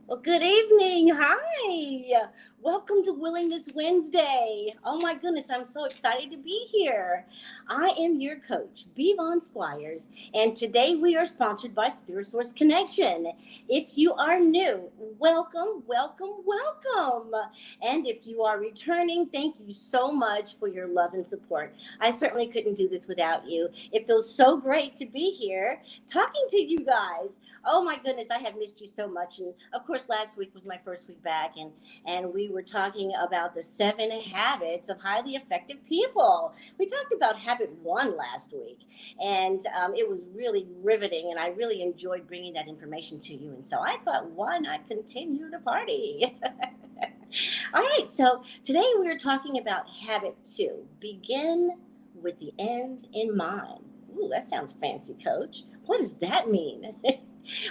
Well, good evening. Hi. Welcome to Willingness Wednesday. Oh my goodness, I'm so excited to be here. I am your coach, Bevon Squires, and today we are sponsored by Spirit Source Connection. If you are new, welcome, welcome, welcome. And if you are returning, thank you so much for your love and support. I certainly couldn't do this without you. It feels so great to be here talking to you guys. Oh my goodness, I have missed you so much. And of course, last week was my first week back, and we were talking about the 7 habits of highly effective people. We talked about habit one last week, and it was really riveting, and I really enjoyed bringing that information to you. And so I thought, why not continue the party? All right, so today we are talking about habit two: begin with the end in mind. Ooh, that sounds fancy, coach. What does that mean?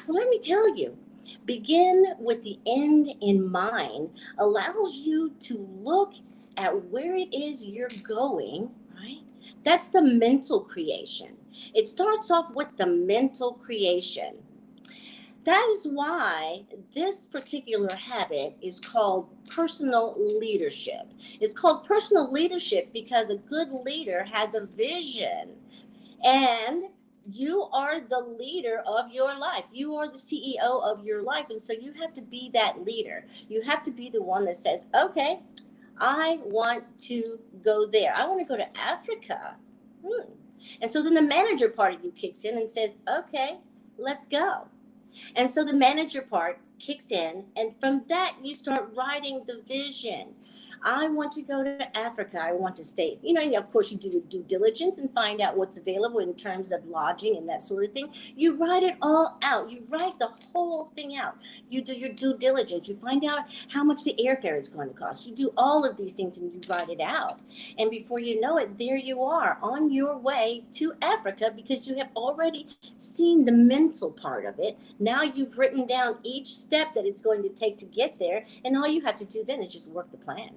Well, let me tell you, begin with the end in mind allows you to look at where it is you're going, right? That's the mental creation. It starts off with the mental creation. That is why this particular habit is called personal leadership. It's called personal leadership because a good leader has a vision, and you are the leader of your life. You are the CEO of your life. And so you have to be that leader. You have to be the one that says, okay, I want to go there. I want to go to Africa. And so then the manager part of you kicks in and says, okay, let's go. And so the manager part kicks in, and from that, you start writing the vision. I want to go to Africa. I want to stay. Of course, you do due diligence and find out what's available in terms of lodging and that sort of thing. You write it all out. You write the whole thing out. You do your due diligence. You find out how much the airfare is going to cost. You do all of these things and you write it out. And before you know it, there you are on your way to Africa because you have already seen the mental part of it. Now you've written down each step that it's going to take to get there. And all you have to do then is just work the plan.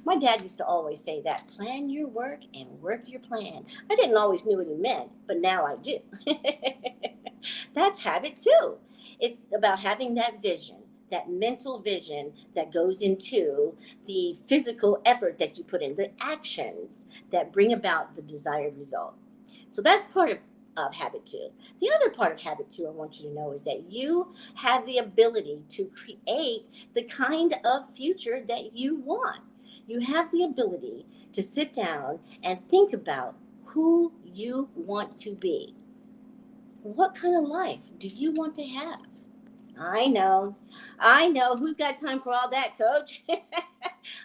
My dad used to always say that plan your work and work your plan. I didn't always know what he meant, but now I do. That's habit two. It's about having that vision, that mental vision that goes into the physical effort that you put in, the actions that bring about the desired result. So that's part of habit two. The other part of habit two I want you to know is that you have the ability to create the kind of future that you want. You have the ability to sit down and think about who you want to be. What kind of life do you want to have? I know. I know. Who's got time for all that, coach?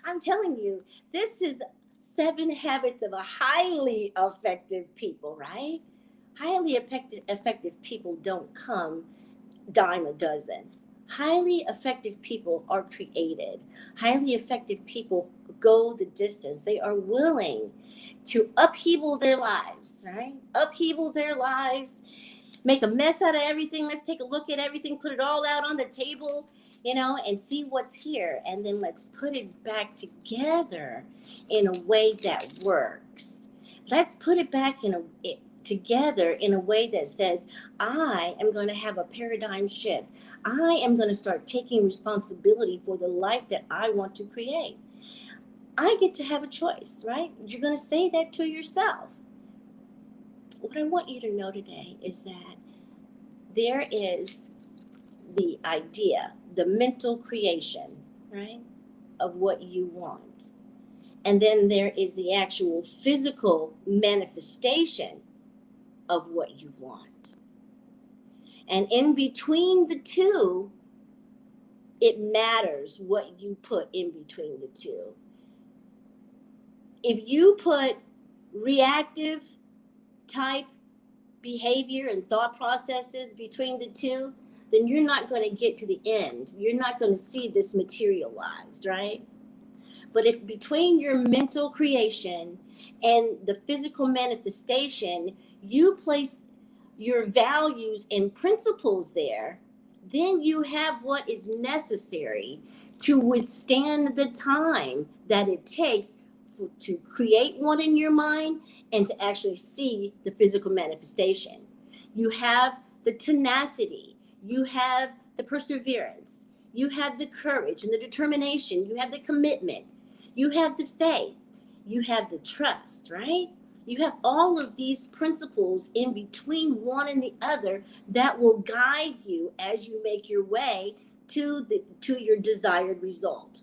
I'm telling you, this is 7 habits of a highly effective people, right? Highly effective people don't come dime a dozen. Highly effective people are created. Highly effective people go the distance. They are willing to upheaval their lives, right? Upheaval their lives, make a mess out of everything. Let's take a look at everything, put it all out on the table, and see what's here. And then let's put it back together in a way that works. Let's put it back together in a way that says, I am going to have a paradigm shift. I am going to start taking responsibility for the life that I want to create. I get to have a choice, right? You're going to say that to yourself. What I want you to know today is that there is the idea, the mental creation, right, of what you want. And then there is the actual physical manifestation of what you want. And in between the two, it matters what you put in between the two. If you put reactive type behavior and thought processes between the two, then you're not going to get to the end. You're not going to see this materialized, right? But if between your mental creation and the physical manifestation, you place your values and principles there, then you have what is necessary to withstand the time that it takes to create one in your mind and to actually see the physical manifestation. You have the tenacity, you have the perseverance, You have the courage and the determination. You have the commitment. You have the faith. You have the trust, right? You have all of these principles in between one and the other that will guide you as you make your way to your desired result.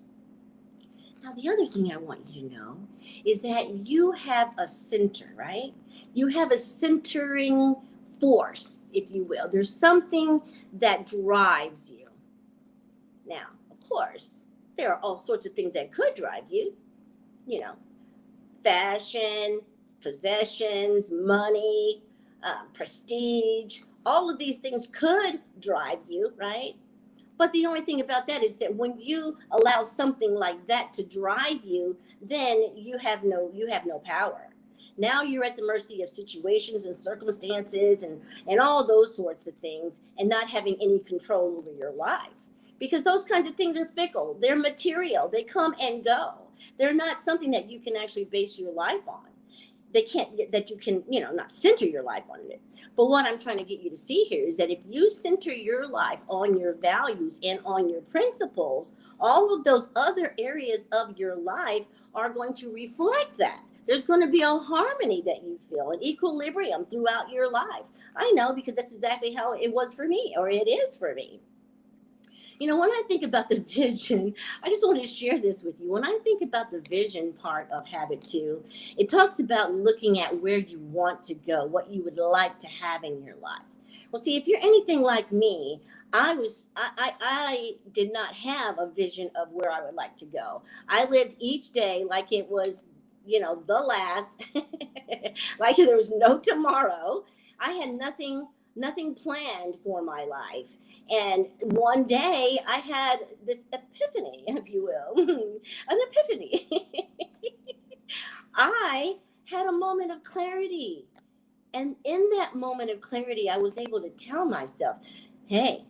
Now, the other thing I want you to know is that you have a center, right? You have a centering force, if you will. There's something that drives you. Now, of course, there are all sorts of things that could drive you, you know, fashion, possessions, money, prestige. All of these things could drive you, right? But the only thing about that is that when you allow something like that to drive you, then you have no power. Now you're at the mercy of situations and circumstances and all those sorts of things and not having any control over your life. Because those kinds of things are fickle. They're material. They come and go. They're not something that you can actually base your life on. They can't that you can not center your life on it. But what I'm trying to get you to see here is that if you center your life on your values and on your principles, all of those other areas of your life are going to reflect that. There's going to be a harmony that you feel, an equilibrium throughout your life. I know, because that's exactly how it was for me, or it is for me. When I think about the vision, I just want to share this with you. When I think about the vision part of Habit 2, it talks about looking at where you want to go, what you would like to have in your life. Well, see, if you're anything like me, I did not have a vision of where I would like to go. I lived each day like it was, the last, like there was no tomorrow. I had nothing planned for my life. And one day I had this epiphany, if you will, an epiphany. I had a moment of clarity. And in that moment of clarity, I was able to tell myself, hey,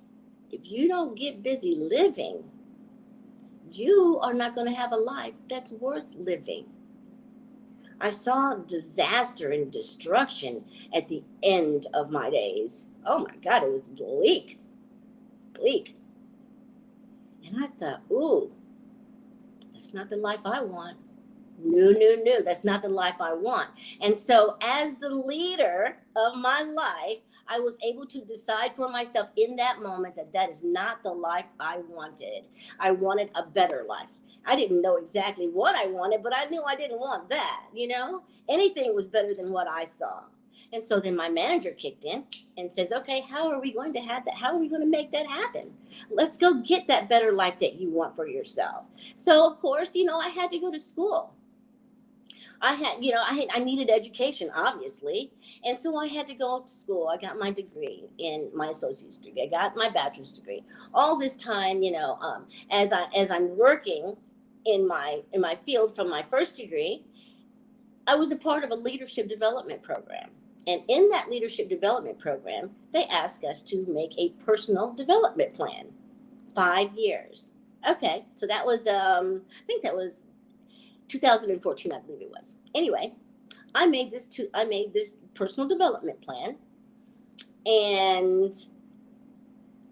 if you don't get busy living, you are not going to have a life that's worth living. I saw disaster and destruction at the end of my days. Oh my God, it was bleak. And I thought, ooh, that's not the life I want. No, that's not the life I want. And so as the leader of my life, I was able to decide for myself in that moment that that is not the life I wanted. I wanted a better life. I didn't know exactly what I wanted, but I knew I didn't want that, Anything was better than what I saw. And so then my manager kicked in and says, okay, how are we going to have that? How are we going to make that happen? Let's go get that better life that you want for yourself. So, of course, I had to go to school. I needed education, obviously. And so I had to go to school. I got my degree in my associate's degree. I got my bachelor's degree. All this time, as I'm working in my field from my first degree, I was a part of a leadership development program. And in that leadership development program, they asked us to make a personal development plan, 5 years. Okay, so that was, I think that was 2014, I believe it was. Anyway, I made this personal development plan, and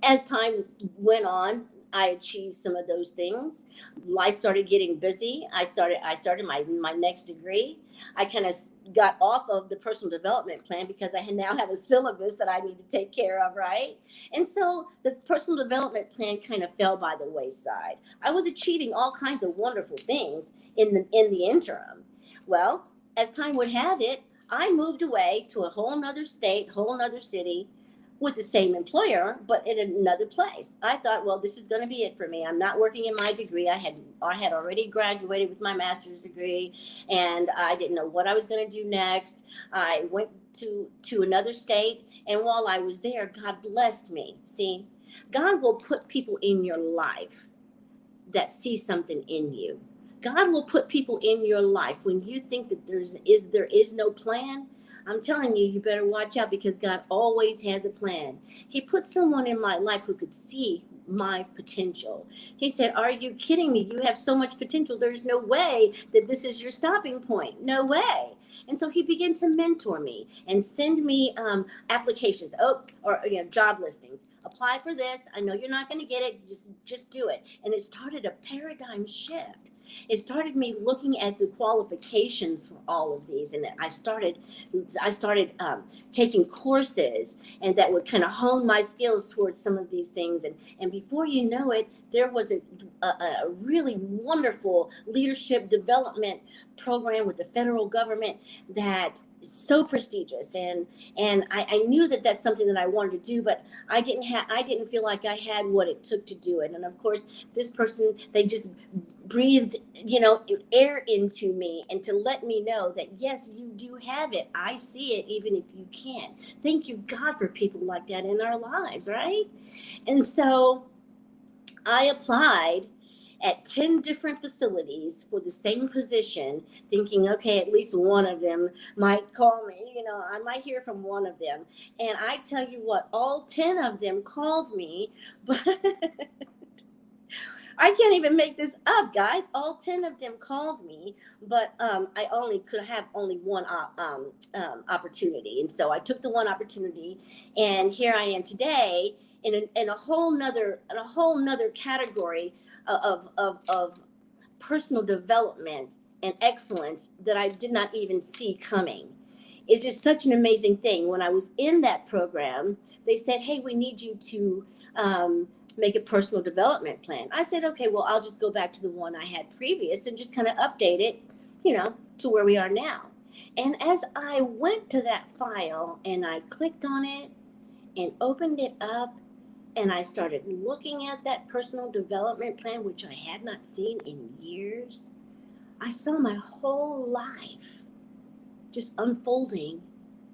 as time went on, I achieved some of those things. Life started getting busy. I started my next degree. I kind of got off of the personal development plan because I now have a syllabus that I need to take care of, right? And so the personal development plan kind of fell by the wayside. I was achieving all kinds of wonderful things in the interim. Well, as time would have it, I moved away to a whole nother state, whole nother city, with the same employer, but in another place. I thought, well, this is going to be it for me. I'm not working in my degree. I had already graduated with my master's degree, and I didn't know what I was going to do next. I went to another state, and while I was there, God blessed me. See, God will put people in your life that see something in you. God will put people in your life when you think that there is no plan. I'm telling you, you better watch out, because God always has a plan. He put someone in my life who could see my potential. He said, are you kidding me? You have so much potential. There's no way that this is your stopping point. No way. And so he began to mentor me and send me applications, or job listings. apply for this. I know you're not going to get it. Just do it. And it started a paradigm shift. It started me looking at the qualifications for all of these, and I started taking courses, and that would kind of hone my skills towards some of these things. And before you know it, there was a really wonderful leadership development program with the federal government that is so prestigious, and I knew that that's something that I wanted to do, but I didn't feel like I had what it took to do it. And of course, this person, they just breathed, air into me, and to let me know that yes, you do have it. I see it, even if you can't. Thank you, God, for people like that in our lives, right? And so I applied at 10 different facilities for the same position, thinking, okay, at least one of them might call me. I might hear from one of them. And I tell you what, all 10 of them called me, but I can't even make this up, guys. All 10 of them called me, but I only could have only one opportunity. And so I took the one opportunity, and here I am today in a whole nother category of personal development and excellence that I did not even see coming. It's just such an amazing thing. When I was in that program, they said, hey, we need you to make a personal development plan. I said, okay, well, I'll just go back to the one I had previous and just kind of update it, to where we are now. And as I went to that file and I clicked on it and opened it up, and I started looking at that personal development plan, which I had not seen in years, I saw my whole life just unfolding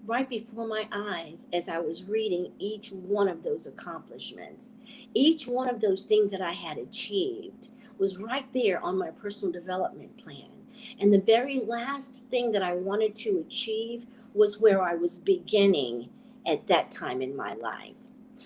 right before my eyes as I was reading each one of those accomplishments. Each one of those things that I had achieved was right there on my personal development plan. And the very last thing that I wanted to achieve was where I was beginning at that time in my life.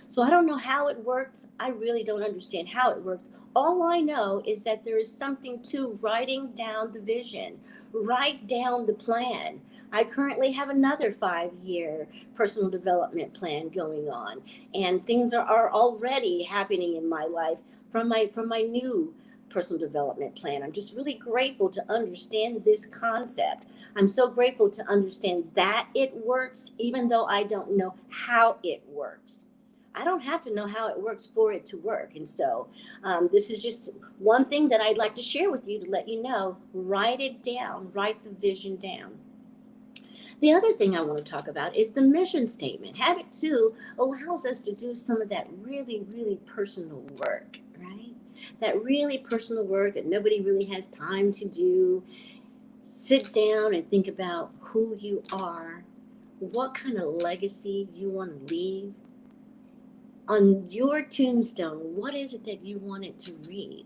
So I don't know how it works. I really don't understand how it worked. All I know is that there is something to writing down the vision, write down the plan. I currently have another 5-year personal development plan going on, and things are already happening in my life from my new personal development plan. I'm just really grateful to understand this concept. I'm so grateful to understand that it works, even though I don't know how it works. I don't have to know how it works for it to work. And so this is just one thing that I'd like to share with you to let you know. Write it down, write the vision down. The other thing I want to talk about is the mission statement. Habit 2 allows us to do some of that really, really personal work, right? That really personal work that nobody really has time to do. Sit down and think about who you are, what kind of legacy you want to leave. On your tombstone, what is it that you want it to read?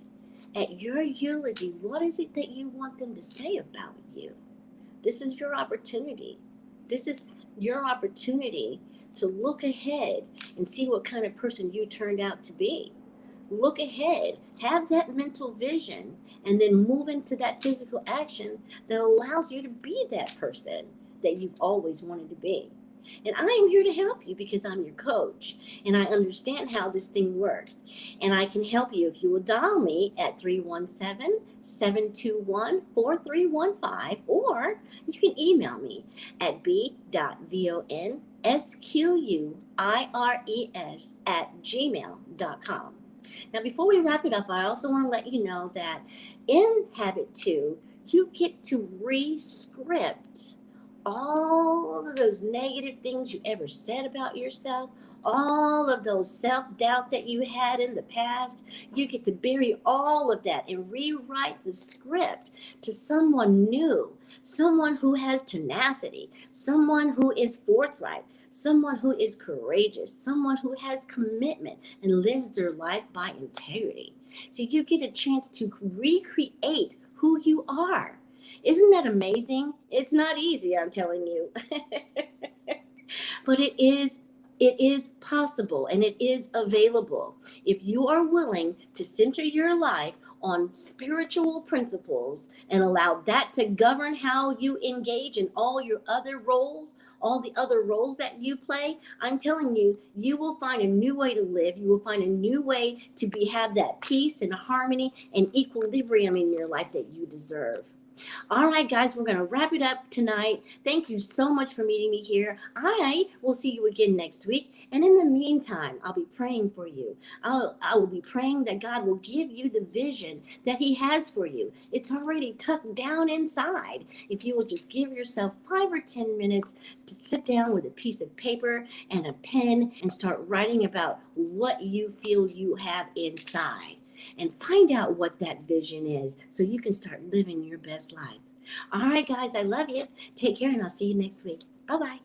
At your eulogy, what is it that you want them to say about you? This is your opportunity. This is your opportunity to look ahead and see what kind of person you turned out to be. Look ahead, have that mental vision, and then move into that physical action that allows you to be that person that you've always wanted to be. And I am here to help you because I'm your coach and I understand how this thing works. And I can help you if you will dial me at 317-721-4315, or you can email me at b.vonsquires@gmail.com. Now, before we wrap it up, I also want to let you know that in Habit 2, you get to re-script all of those negative things you ever said about yourself, all of those self-doubt that you had in the past. You get to bury all of that and rewrite the script to someone new, someone who has tenacity, someone who is forthright, someone who is courageous, someone who has commitment and lives their life by integrity. So you get a chance to recreate who you are. Isn't that amazing? It's not easy, I'm telling you. But it is possible and it is available. If you are willing to center your life on spiritual principles and allow that to govern how you engage in all your other roles, all the other roles that you play, I'm telling you, you will find a new way to live. You will find a new way to have that peace and harmony and equilibrium in your life that you deserve. All right, guys, we're going to wrap it up tonight. Thank you so much for meeting me here. I will see you again next week. And in the meantime, I'll be praying for you. I will be praying that God will give you the vision that He has for you. It's already tucked down inside. If you will just give yourself 5 or 10 minutes to sit down with a piece of paper and a pen and start writing about what you feel you have inside, and find out what that vision is so you can start living your best life. All right, guys, I love you. Take care, and I'll see you next week. Bye bye.